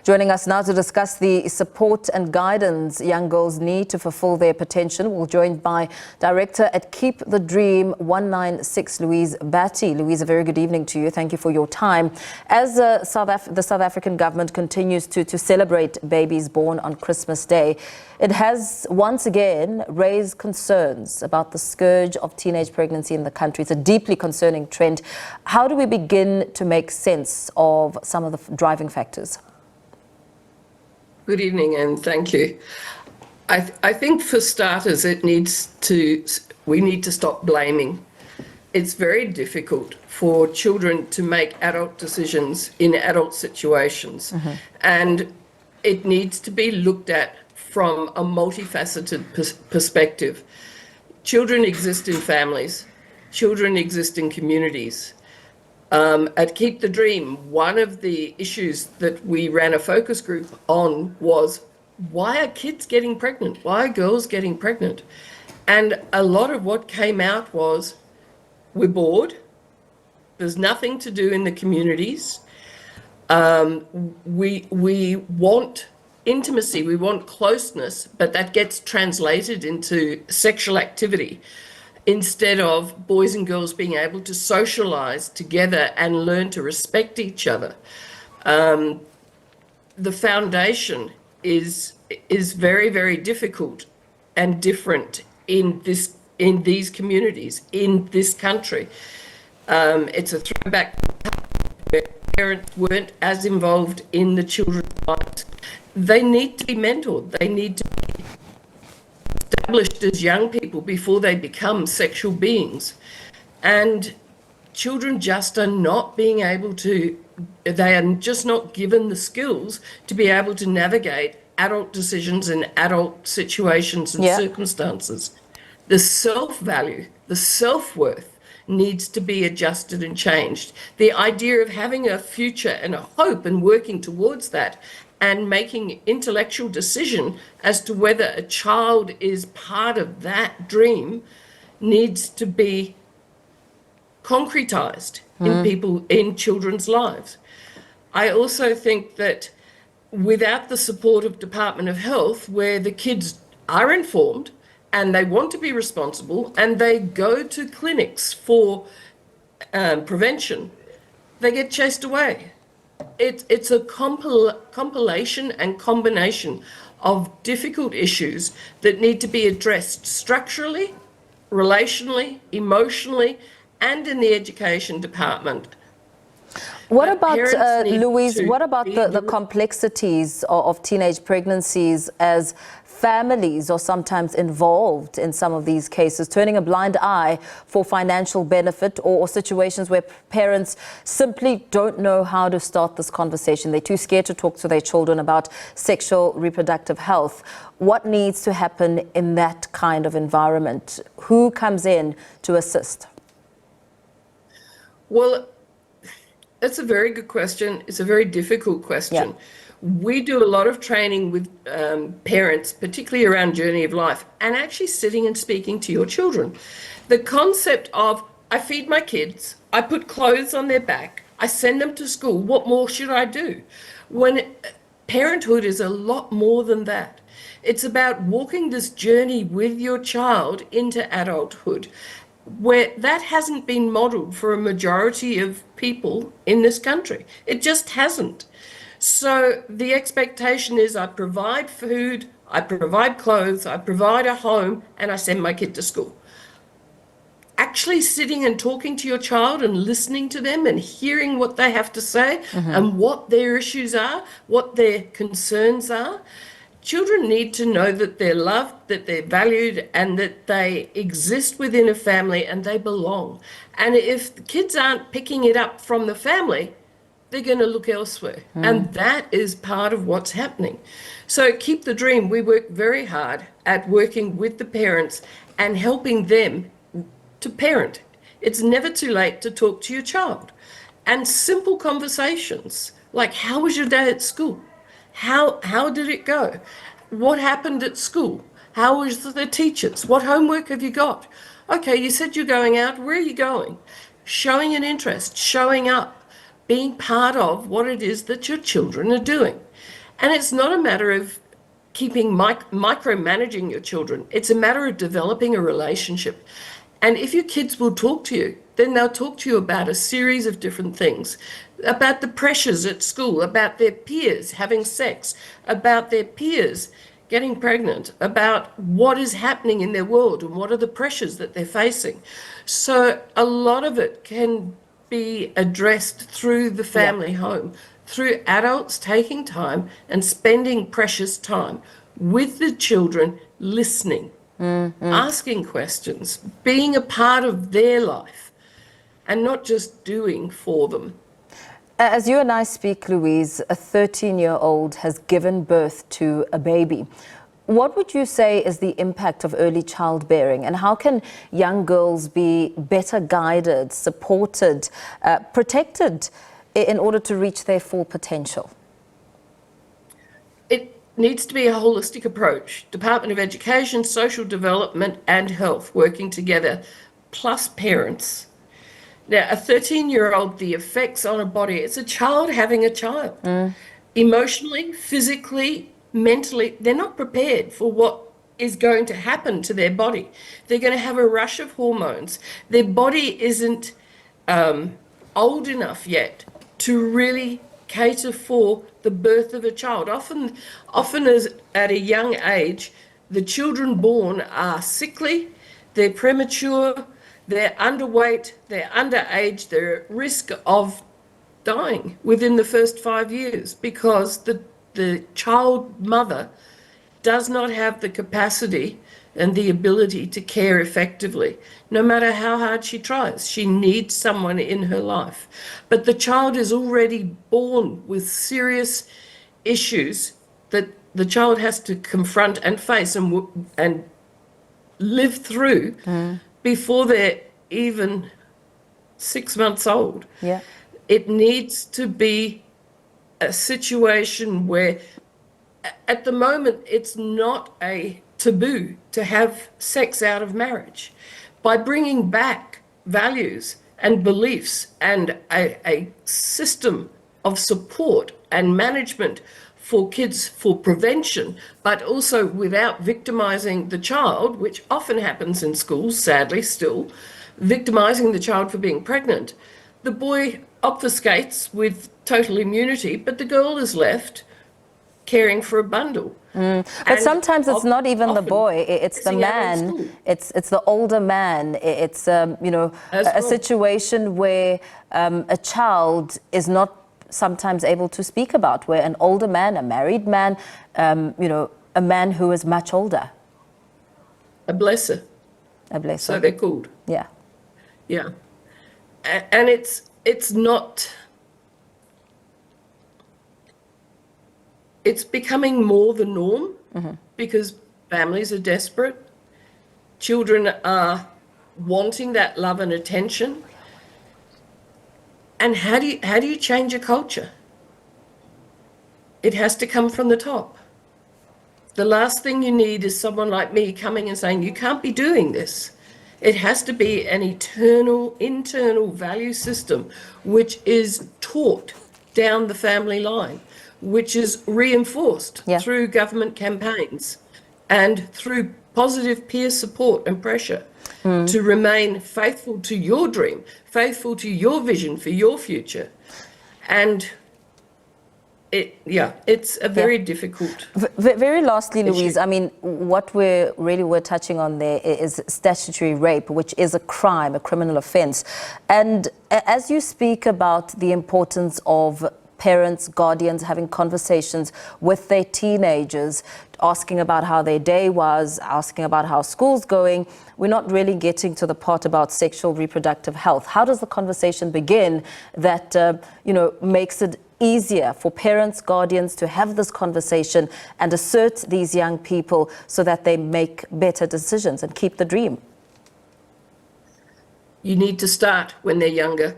Joining us now to discuss the support and guidance young girls need to fulfill their potential, we're joined by Director at Keep the Dream 196, Louise Batty. Louise, a very good evening to you. Thank you for your time. As the South African government continues to celebrate babies born on Christmas Day, it has once again raised concerns about the scourge of teenage pregnancy in the country. It's a deeply concerning trend. How do we begin to make sense of some of the driving factors? Good evening and thank you. I think for starters, we need to stop blaming. It's very difficult for children to make adult decisions in adult situations. And it needs to be looked at from a multifaceted perspective. Children exist in families. Children exist in communities. At Keep the Dream, one of the issues that we ran a focus group on was, why are kids getting pregnant? Why are girls getting pregnant? And a lot of what came out was, we're bored. There's nothing to do in the communities. We want intimacy, we want closeness, but that gets translated into sexual activity instead of boys and girls being able to socialize together and learn to respect each other. The foundation is very, very difficult and different in these communities, in this country. It's a throwback where parents weren't as involved in the children's lives. They need to be mentored. They need to be established as young people before they become sexual beings. And children just are not being able to, they are just not given the skills to be able to navigate adult decisions in adult situations and circumstances. The self-value, the self-worth needs to be adjusted and changed. The idea of having a future and a hope and working towards that and making intellectual decision as to whether a child is part of that dream needs to be concretized in children's lives. I also think that without the support of Department of Health, where the kids are informed and they want to be responsible and they go to clinics for prevention, they get chased away. It's a compilation and combination of difficult issues that need to be addressed structurally, relationally, emotionally, and in the education department. What about, Louise, what about the complexities of teenage pregnancies as families are sometimes involved in some of these cases, turning a blind eye for financial benefit or situations where parents simply don't know how to start this conversation? They're too scared to talk to their children about sexual reproductive health. What needs to happen in that kind of environment? Who comes in to assist? Well, that's a very good question. It's a very difficult question. Yeah. We do a lot of training with parents, particularly around journey of life, and actually sitting and speaking to your children. The concept of, I feed my kids, I put clothes on their back, I send them to school, what more should I do? When parenthood is a lot more than that. It's about walking this journey with your child into adulthood, where that hasn't been modeled for a majority of people in this country. It just hasn't. So the expectation is I provide food, I provide clothes, I provide a home, and I send my kid to school. Actually sitting and talking to your child and listening to them and hearing what they have to say and what their issues are, what their concerns are. Children need to know that they're loved, that they're valued, and that they exist within a family and they belong. And if the kids aren't picking it up from the family, they're going to look elsewhere. And that is part of what's happening. So Keep the Dream, we work very hard at working with the parents and helping them to parent. It's never too late to talk to your child. And simple conversations, like, how was your day at school? How did it go? What happened at school? How was the teachers? What homework have you got? Okay, you said you're going out. Where are you going? Showing an interest, showing up. being part of what it is that your children are doing. And it's not a matter of keeping micromanaging your children. It's a matter of developing a relationship. And if your kids will talk to you, then they'll talk to you about a series of different things, about the pressures at school, about their peers having sex, about their peers getting pregnant, about what is happening in their world and what are the pressures that they're facing. So a lot of it can be addressed through the family home, through adults taking time and spending precious time with the children, listening, asking questions, being a part of their life, and not just doing for them. As you and I speak, Louise, a 13-year-old has given birth to a baby. What would you say is the impact of early childbearing, and how can young girls be better guided, supported, protected in order to reach their full potential? It needs to be a holistic approach. Department of Education, Social Development and Health working together, plus parents. Now, a 13-year-old, the effects on a body, it's a child having a child. Emotionally, physically, mentally, they're not prepared for what is going to happen to their body. They're going to have a rush of hormones. Their body isn't old enough yet to really cater for the birth of a child. Often as at a young age, the children born are sickly, they're premature, they're underweight, they're underage, they're at risk of dying within the first 5 years because the child mother does not have the capacity and the ability to care effectively. No matter how hard she tries, she needs someone in her life. But the child is already born with serious issues that the child has to confront and face and live through before they're even 6 months old. Yeah. It needs to be a situation where at the moment it's not a taboo to have sex out of marriage. By bringing back values and beliefs and a system of support and management for kids for prevention, but also without victimizing the child, which often happens in schools, sadly still, victimizing the child for being pregnant. The boy obfuscates with total immunity, but the girl is left caring for a bundle. But sometimes it's not even the boy, it's the man, it's the older man. It's a situation where a child is not sometimes able to speak about, where an older man, a married man, a man who is much older. A blesser. A blesser. So they're called. Yeah. Yeah. And it's not, it's becoming more the norm because families are desperate. Children are wanting that love and attention. And how do you change a culture? It has to come from the top. The last thing you need is someone like me coming and saying, you can't be doing this. It has to be an internal value system, which is taught down the family line, which is reinforced through government campaigns and through positive peer support and pressure to remain faithful to your dream, faithful to your vision for your future. And it's a very difficult. Very lastly, Louise, issue. I mean, what we're touching on there is statutory rape, which is a crime, a criminal offence. And as you speak about the importance of parents, guardians having conversations with their teenagers, asking about how their day was, asking about how school's going, we're not really getting to the part about sexual reproductive health. How does the conversation begin that, makes it easier for parents, guardians to have this conversation and assert these young people so that they make better decisions and keep the dream? You need to start when they're younger,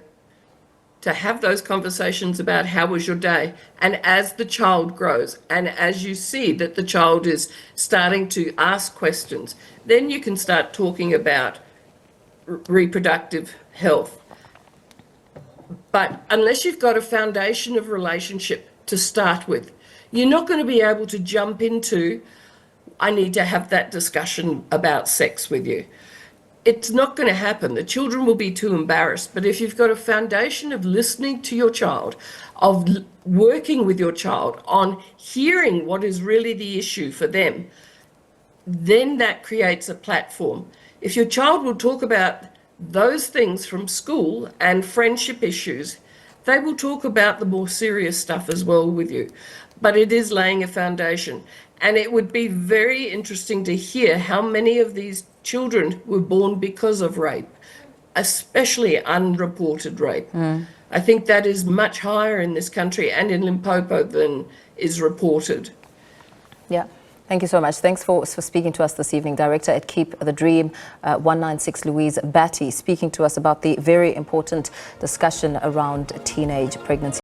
to have those conversations about how was your day. And as the child grows and as you see that the child is starting to ask questions, then you can start talking about reproductive health. But unless you've got a foundation of relationship to start with, you're not going to be able to jump into, I need to have that discussion about sex with you. It's not going to happen. The children will be too embarrassed. But if you've got a foundation of listening to your child, of working with your child on hearing what is really the issue for them, then that creates a platform. If your child will talk about those things from school and friendship issues, they will talk about the more serious stuff as well with you. But it is laying a foundation. And it would be very interesting to hear how many of these children were born because of rape, especially unreported rape. I think that is much higher in this country and in Limpopo than is reported. Yeah. Thank you so much. Thanks for speaking to us this evening. Director at Keep the Dream 196, Louise Batty, speaking to us about the very important discussion around teenage pregnancy.